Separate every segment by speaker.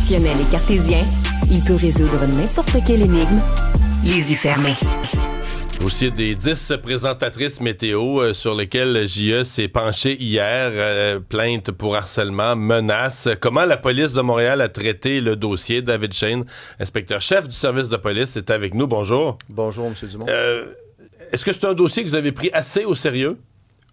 Speaker 1: Rationnel et cartésien, il peut résoudre n'importe quelle énigme, les yeux fermés.
Speaker 2: Dossier des 10 présentatrices météo sur lesquelles JE s'est penché hier. Plainte pour harcèlement, menaces. Comment la police de Montréal a traité le dossier? David Shane, inspecteur-chef du service de police, est avec nous. Bonjour.
Speaker 3: Bonjour, M. Dumont.
Speaker 2: Est-ce que c'est un dossier que vous avez pris assez au sérieux?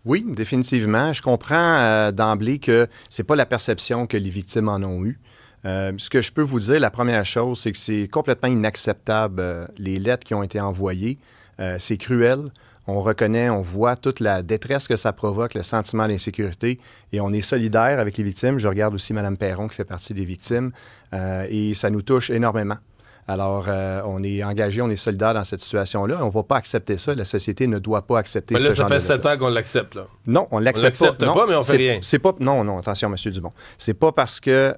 Speaker 3: Oui, définitivement. Je comprends d'emblée que c'est pas la perception que les victimes en ont eue. Ce que je peux vous dire, la première chose, c'est que c'est complètement inacceptable, les lettres qui ont été envoyées. C'est cruel. On reconnaît, on voit toute la détresse que ça provoque, le sentiment d'insécurité, et on est solidaire avec les victimes. Je regarde aussi Mme Perron qui fait partie des victimes, et ça nous touche énormément. Alors, on est engagé, on est solidaire dans cette situation-là. On ne va pas accepter ça. La société ne doit pas accepter ce genre de lettres.
Speaker 2: Ça fait 7 ans qu'on l'accepte, là.
Speaker 3: Non, on l'accepte pas.
Speaker 2: On l'accepte pas, mais on fait rien.
Speaker 3: C'est pas, non, attention, M. Dumont. C'est pas parce que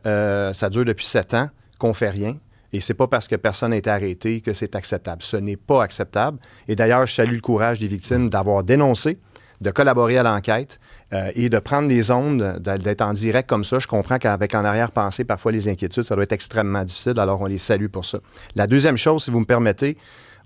Speaker 3: ça dure depuis 7 ans qu'on fait rien. Et c'est pas parce que personne n'a été arrêté que c'est acceptable. Ce n'est pas acceptable. Et d'ailleurs, je salue le courage des victimes d'avoir dénoncé, de collaborer à l'enquête et de prendre les ondes, d'être en direct comme ça. Je comprends qu'avec en arrière-pensée, parfois les inquiétudes, ça doit être extrêmement difficile. Alors, on les salue pour ça. La deuxième chose, si vous me permettez,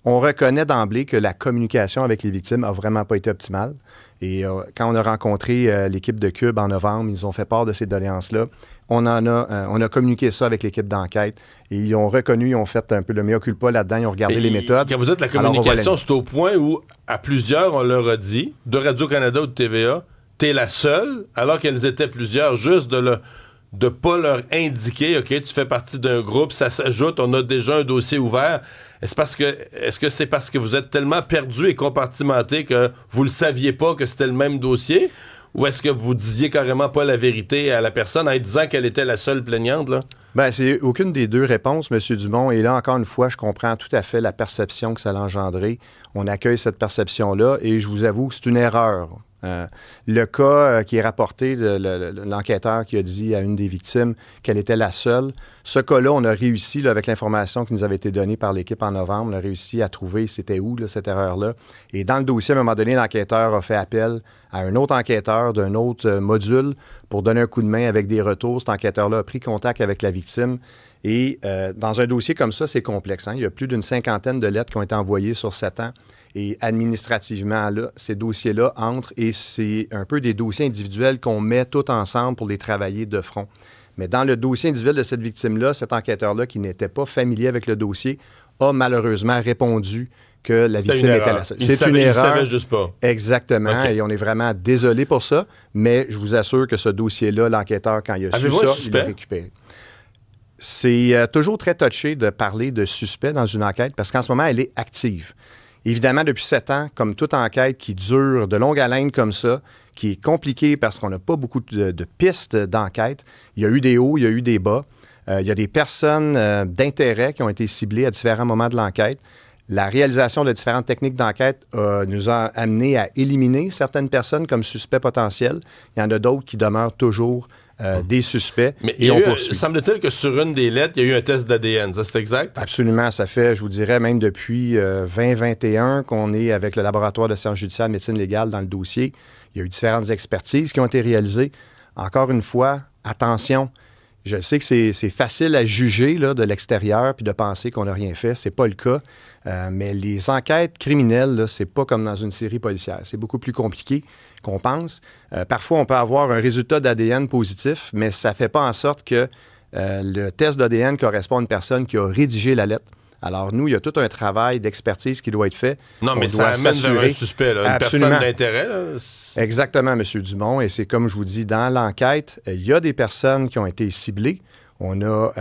Speaker 3: on reconnaît d'emblée que la communication avec les victimes n'a vraiment pas été optimale. Et quand on a rencontré l'équipe de Cube en novembre, ils ont fait part de ces doléances-là. On a communiqué ça avec l'équipe d'enquête et ils ont reconnu, ils ont fait un peu le mea culpa là-dedans, ils ont regardé les méthodes.
Speaker 2: Quand vous dites la communication, c'est au point où, à plusieurs, on leur a dit, de Radio-Canada ou de TVA, t'es la seule, alors qu'elles étaient plusieurs, juste de pas leur indiquer, OK, tu fais partie d'un groupe, ça s'ajoute, on a déjà un dossier ouvert. Est-ce que c'est parce que vous êtes tellement perdu et compartimenté que vous le saviez pas que c'était le même dossier? Ou est-ce que vous disiez carrément pas la vérité à la personne en disant qu'elle était la seule plaignante, là?
Speaker 3: Bien, c'est aucune des deux réponses, M. Dumont. Et là, encore une fois, je comprends tout à fait la perception que ça a engendré. On accueille cette perception-là et je vous avoue que c'est une erreur. Le cas qui est rapporté, l'enquêteur qui a dit à une des victimes qu'elle était la seule, ce cas-là, on a réussi, là, avec l'information qui nous avait été donnée par l'équipe en novembre, on a réussi à trouver c'était où, là, cette erreur-là. Et dans le dossier, à un moment donné, l'enquêteur a fait appel à un autre enquêteur d'un autre module pour donner un coup de main avec des retours. Cet enquêteur-là a pris contact avec la victime. Et dans un dossier comme ça, c'est complexe. Hein? Il y a plus d'une 50aine de lettres qui ont été envoyées sur 7 ans. Et administrativement, là, ces dossiers-là entrent et c'est un peu des dossiers individuels qu'on met tous ensemble pour les travailler de front. Mais dans le dossier individuel de cette victime-là, cet enquêteur-là, qui n'était pas familier avec le dossier, a malheureusement répondu que la victime était la seule. C'est une erreur. Il
Speaker 2: savait juste pas.
Speaker 3: Exactement. Okay. Et on est vraiment désolé pour ça. Mais je vous assure que ce dossier-là, l'enquêteur, quand il a su ça, il l'a récupéré. C'est toujours très touché de parler de suspect dans une enquête parce qu'en ce moment, elle est active. Évidemment, depuis 7 ans, comme toute enquête qui dure de longue haleine comme ça, qui est compliquée parce qu'on n'a pas beaucoup de pistes d'enquête, il y a eu des hauts, il y a eu des bas. Il y a des personnes d'intérêt qui ont été ciblées à différents moments de l'enquête. La réalisation de différentes techniques d'enquête nous a amené à éliminer certaines personnes comme suspects potentiels. Il y en a d'autres qui demeurent toujours des suspects.
Speaker 2: Mais
Speaker 3: et on poursuit.
Speaker 2: Semble-t-il que sur une des lettres, il y a eu un test d'ADN. Ça, c'est exact?
Speaker 3: Absolument. Ça fait, je vous dirais, même depuis 2021 qu'on est avec le laboratoire de sciences judiciaires de médecine légale dans le dossier. Il y a eu différentes expertises qui ont été réalisées. Encore une fois, attention. Je sais que c'est facile à juger là, de l'extérieur puis de penser qu'on n'a rien fait. C'est pas le cas. Mais les enquêtes criminelles, là, c'est pas comme dans une série policière. C'est beaucoup plus compliqué qu'on pense. Parfois, on peut avoir un résultat d'ADN positif, mais ça fait pas en sorte que le test d'ADN correspond à une personne qui a rédigé la lettre. Alors, nous, il y a tout un travail d'expertise qui doit être fait.
Speaker 2: Non, mais ça amène vers un suspect, là, une personne d'intérêt. Là.
Speaker 3: Exactement, M. Dumont. Et c'est comme je vous dis, dans l'enquête, il y a des personnes qui ont été ciblées. On a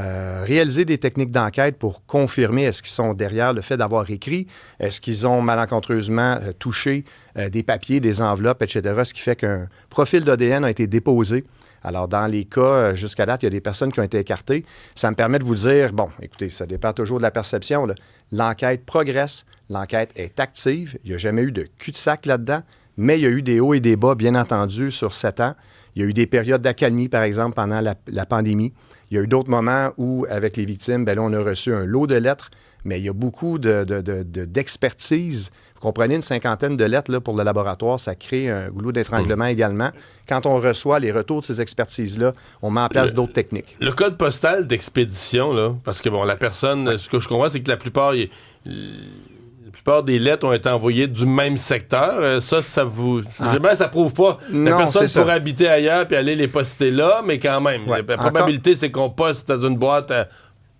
Speaker 3: réalisé des techniques d'enquête pour confirmer est-ce qu'ils sont derrière le fait d'avoir écrit, est-ce qu'ils ont malencontreusement touché des papiers, des enveloppes, etc., ce qui fait qu'un profil d'ADN a été déposé. Alors, dans les cas, jusqu'à date, il y a des personnes qui ont été écartées. Ça me permet de vous dire, bon, écoutez, ça dépend toujours de la perception, là. L'enquête progresse, l'enquête est active, il n'y a jamais eu de cul-de-sac là-dedans, mais il y a eu des hauts et des bas, bien entendu, sur 7 ans. Il y a eu des périodes d'accalmie, par exemple, pendant la pandémie. Il y a eu d'autres moments où, avec les victimes, là, on a reçu un lot de lettres, mais il y a beaucoup d'expertise. Vous comprenez, une 50aine de lettres là, pour le laboratoire, ça crée un goulot d'étranglement également. Quand on reçoit les retours de ces expertises-là, on met en place d'autres techniques.
Speaker 2: Le code postal d'expédition, là, parce que, bon, la personne, ce que je comprends, c'est que la plupart des lettres ont été envoyées du même secteur. Ça vous... ça prouve pas. La personne pourrait habiter ailleurs puis aller les poster là, mais quand même, la probabilité, c'est qu'on poste dans une boîte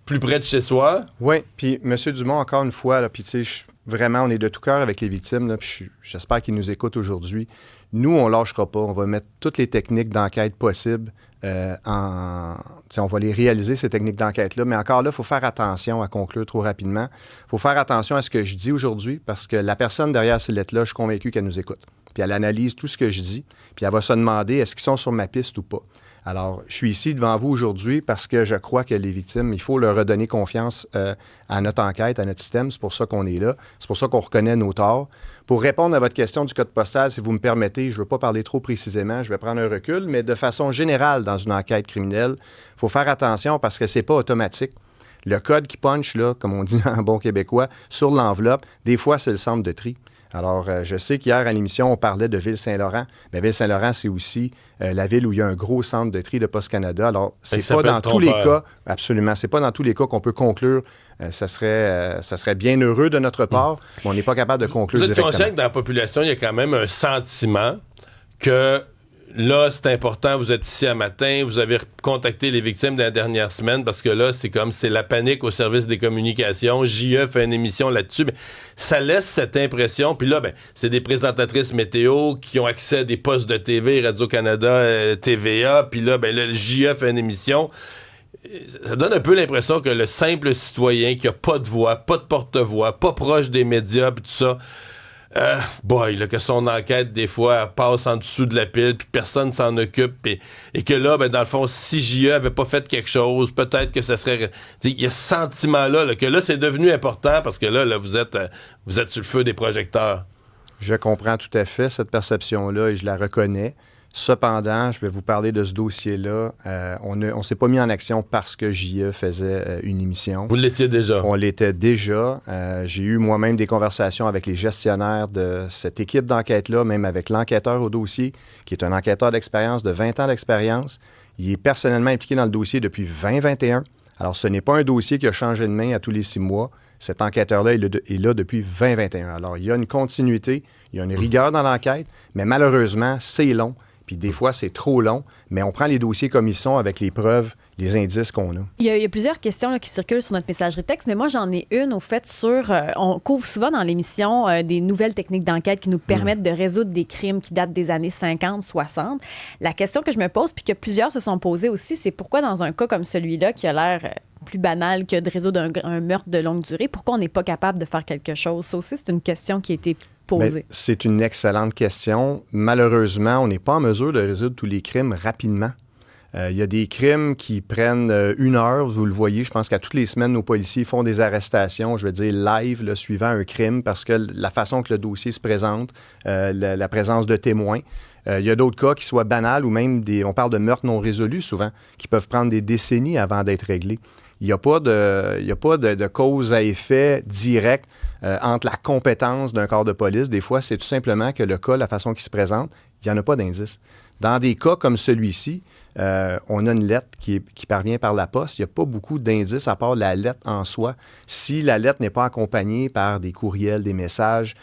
Speaker 2: plus près de chez soi.
Speaker 3: Oui, puis M. Dumont, encore une fois, puis tu sais, vraiment, on est de tout cœur avec les victimes, là, puis j'espère qu'ils nous écoutent aujourd'hui. Nous, on ne lâchera pas. On va mettre toutes les techniques d'enquête possibles on va les réaliser, ces techniques d'enquête-là. Mais encore là, il faut faire attention à conclure trop rapidement. Il faut faire attention à ce que je dis aujourd'hui parce que la personne derrière ces lettres-là, je suis convaincu qu'elle nous écoute. Puis elle analyse tout ce que je dis, puis elle va se demander est-ce qu'ils sont sur ma piste ou pas. Alors, je suis ici devant vous aujourd'hui parce que je crois que les victimes, il faut leur redonner confiance à notre enquête, à notre système. C'est pour ça qu'on est là. C'est pour ça qu'on reconnaît nos torts. Pour répondre à votre question du code postal, si vous me permettez, je ne veux pas parler trop précisément, je vais prendre un recul, mais de façon générale, dans une enquête criminelle, il faut faire attention parce que ce n'est pas automatique. Le code qui punch, là, comme on dit en bon québécois, sur l'enveloppe, des fois, c'est le centre de tri. Alors, je sais qu'hier, à l'émission, on parlait de Ville-Saint-Laurent. Mais Ville-Saint-Laurent, c'est aussi la ville où il y a un gros centre de tri de Poste Canada. Alors, c'est pas dans tous les cas, absolument, c'est pas dans tous les cas qu'on peut conclure. Ça serait bien heureux de notre part, mais on n'est pas capable de conclure directement.
Speaker 2: Vous êtes conscient que dans la population, il y a quand même un sentiment que là, c'est important, vous êtes ici un matin, vous avez contacté les victimes de la dernière semaine parce que là, c'est la panique au service des communications. JE fait une émission là-dessus. Mais ça laisse cette impression. Puis là, c'est des présentatrices météo qui ont accès à des postes de TV, Radio-Canada, TVA. Puis là, le JE fait une émission. Ça donne un peu l'impression que le simple citoyen qui a pas de voix, pas de porte-voix, pas proche des médias, puis tout ça... que son enquête, des fois, passe en dessous de la pile, puis personne s'en occupe, et que là, dans le fond, si JE avait pas fait quelque chose, peut-être que ça serait... Il y a ce sentiment-là, là, que là, c'est devenu important, parce que là vous êtes sur le feu des projecteurs.
Speaker 3: Je comprends tout à fait cette perception-là, et je la reconnais. Cependant, je vais vous parler de ce dossier-là. On s'est pas mis en action parce que JE faisait une émission.
Speaker 2: Vous l'étiez déjà?
Speaker 3: On l'était déjà. J'ai eu moi-même des conversations avec les gestionnaires de cette équipe d'enquête-là, même avec l'enquêteur au dossier, qui est un enquêteur d'expérience de 20 ans d'expérience. Il est personnellement impliqué dans le dossier depuis 2021. Alors, ce n'est pas un dossier qui a changé de main à tous les 6 mois. Cet enquêteur-là est là depuis 2021. Alors, il y a une continuité, il y a une rigueur dans l'enquête, mais malheureusement, c'est long. Puis des fois, c'est trop long, mais on prend les dossiers comme ils sont avec les preuves, les indices qu'on a.
Speaker 4: Il y a plusieurs questions là, qui circulent sur notre messagerie texte, mais moi, j'en ai une au fait sur... on couvre souvent dans l'émission des nouvelles techniques d'enquête qui nous permettent de résoudre des crimes qui datent des années 50, 60. La question que je me pose, puis que plusieurs se sont posées aussi, c'est pourquoi dans un cas comme celui-là, qui a l'air... plus banal que de résoudre un meurtre de longue durée, pourquoi on n'est pas capable de faire quelque chose? Ça aussi, c'est une question qui a été posée.
Speaker 3: Bien, c'est une excellente question. Malheureusement, on n'est pas en mesure de résoudre tous les crimes rapidement. Il y a des crimes qui prennent 1 heure, vous le voyez. Je pense qu'à toutes les semaines, nos policiers font des arrestations, je veux dire live, là, suivant un crime, parce que la façon que le dossier se présente, la présence de témoins. Il y a d'autres cas qui soient banals ou même on parle de meurtres non résolus souvent, qui peuvent prendre des décennies avant d'être réglés. Il n'y a pas de cause à effet direct entre la compétence d'un corps de police. Des fois, c'est tout simplement que le cas, la façon qu'il se présente, il n'y en a pas d'indice. Dans des cas comme celui-ci, on a une lettre qui parvient par la poste. Il n'y a pas beaucoup d'indices à part la lettre en soi. Si la lettre n'est pas accompagnée par des courriels, des messages,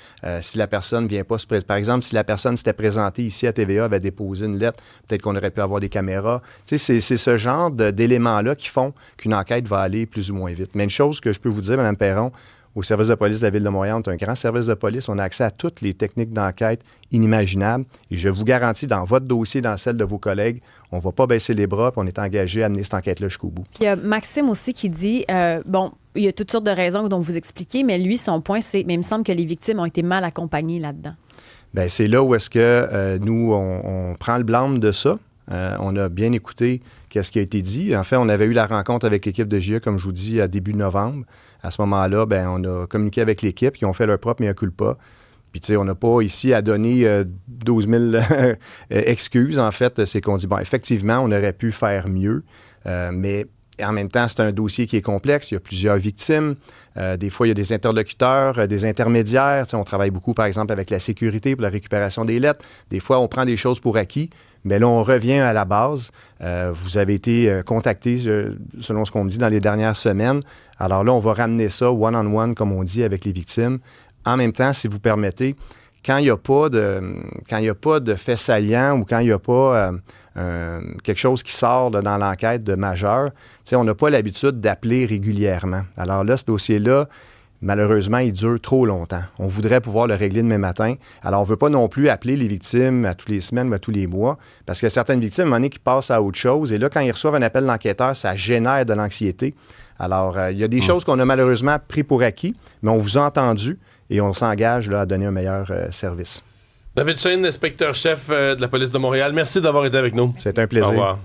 Speaker 3: si la personne ne vient pas se présenter. Par exemple, si la personne s'était présentée ici à TVA, avait déposé une lettre, peut-être qu'on aurait pu avoir des caméras. Tu sais, c'est ce genre d'éléments-là qui font qu'une enquête va aller plus ou moins vite. Mais une chose que je peux vous dire, Mme Perron, au service de police de la Ville de Montréal, on est un grand service de police. On a accès à toutes les techniques d'enquête inimaginables. Et je vous garantis, dans votre dossier, dans celle de vos collègues, on ne va pas baisser les bras, puis on est engagé à mener cette enquête-là jusqu'au bout.
Speaker 4: Il y a Maxime aussi qui dit, il y a toutes sortes de raisons dont vous expliquez, mais lui, son point, c'est, mais il me semble que les victimes ont été mal accompagnées là-dedans. Bien,
Speaker 3: c'est là où est-ce que nous, on prend le blâme de ça. On a bien écouté ce qui a été dit. En fait, on avait eu la rencontre avec l'équipe de JE, comme je vous dis, à début novembre. À ce moment-là, on a communiqué avec l'équipe, qui ont fait leur propre mea culpa. Puis, tu sais, on n'a pas ici à donner 12 000 excuses. En fait, c'est qu'on dit, bon, effectivement, on aurait pu faire mieux, mais en même temps, c'est un dossier qui est complexe. Il y a plusieurs victimes. Des fois, il y a des interlocuteurs, des intermédiaires. Tu sais, on travaille beaucoup, par exemple, avec la sécurité pour la récupération des lettres. Des fois, on prend des choses pour acquis, mais là, on revient à la base. Vous avez été contacté, selon ce qu'on me dit, dans les dernières semaines. Alors là, on va ramener ça one-on-one, comme on dit, avec les victimes. En même temps, si vous permettez, quand il n'y a pas de fait saillant ou quand il n'y a pas quelque chose qui sort dans l'enquête de majeur, on n'a pas l'habitude d'appeler régulièrement. Alors là, ce dossier-là, malheureusement, il dure trop longtemps. On voudrait pouvoir le régler demain matin. Alors, on ne veut pas non plus appeler les victimes à toutes les semaines ou à tous les mois, parce qu'il y a certaines victimes, à un moment donné, qui passent à autre chose. Et là, quand ils reçoivent un appel d'enquêteur, ça génère de l'anxiété. Alors, il y a des choses qu'on a malheureusement pris pour acquis, mais on vous a entendu et on s'engage là, à donner un meilleur service.
Speaker 2: David Schoen, inspecteur-chef de la police de Montréal, merci d'avoir été avec nous.
Speaker 3: C'est un plaisir.
Speaker 2: Au revoir.